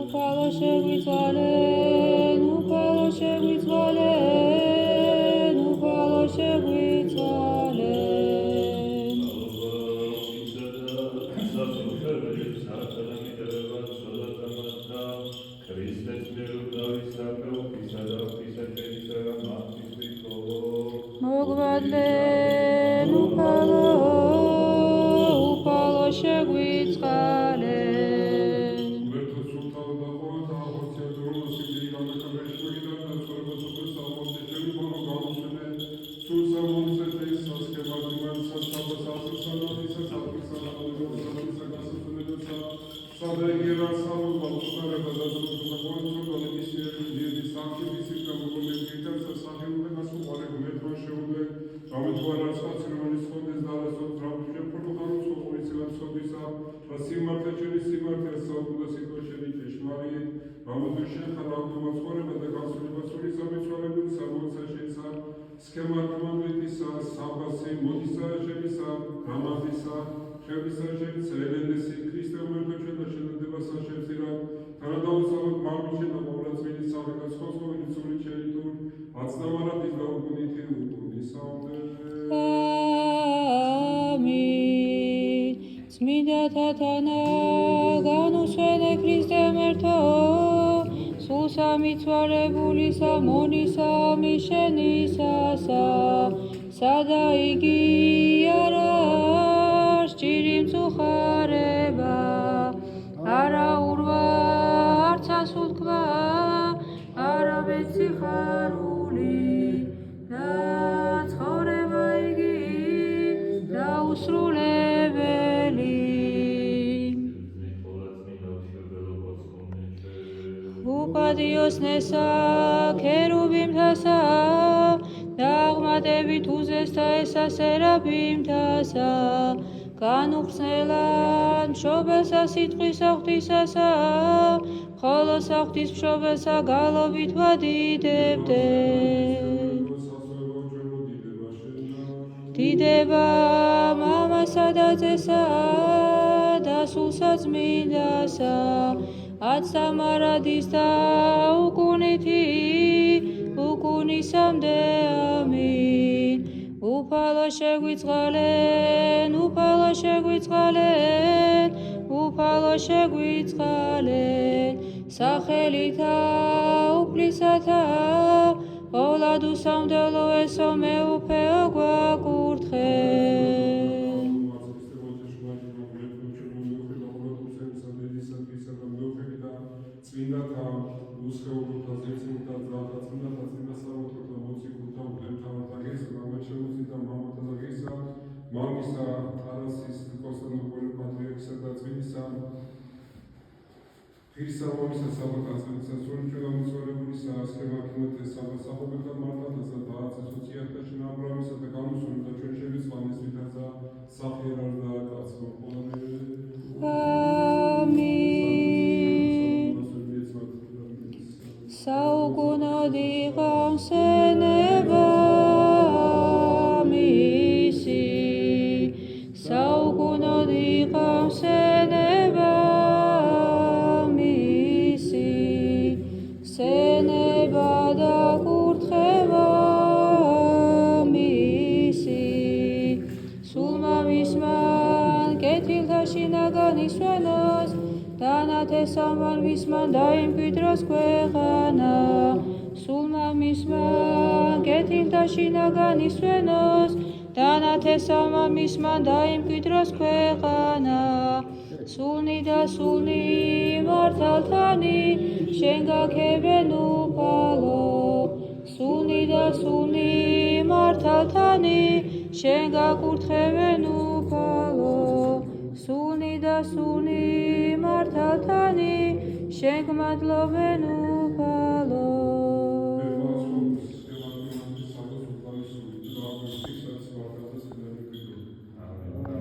უფალო შეგვიწყალენ, უფალო შეგვიწყალენ, უფალო შეგვიწყალენ. მოგვადლენ უფალო, უფალო შეგვიწყალენ. წმინდა თათანა განუსვენე ქრისტე მერთო, სულ სამიცვალებულისა მონისა მიშენისასა, სადა იგი არა სჭირი მწუხარება, არა ურვა არცა სულთქმა, არამედ სიხარული და ცხოვრება იგი დაუსრულებელი. უპატიოსნესა ქერუბიმთასა და აღმატებით უზესთა ესა სერაფიმთასა, განუხსნელად მშობელსა სიტყვისა ღვთისასა, ხოლო საღვთის მშობელსა გალობით ვადიდებდნენ. დიდება მამასა და ძესა და სულსა წმინდასა, აცამარადის და უკუნითი უკუნისამდე ამინ. უფალო შეგვიწყალენ, უფალო შეგვიწყალენ, უფალო შეგვიწყალენ, სახელითა უფლისათა, ყოვლად უსამდელო ესო მეუფეო გვაკურთხენ. საუკუნოდი ღამსენება მისი, საუკუნოდი ღამსენება მისი, სენება და კურთხევა მისი, სულმა მისმან კეთილთა შინაგან ისვენოს, დანათესამან მისმან დაიმკვიდროს ქვეყანა, სულმა მისმან კეთილთა შინაგან ისვენოს, დანათესამან მისმან დაიმკვიდროს ქვეყანა, სულნი და სულნი მართალთანი შენ გაქებენ უფალო, სულნი და სულნი მართალთანი შენ გაკურთხებენ უფალო, სულნი და სულნი მართალთანი შენ გმადლობენ უფალო.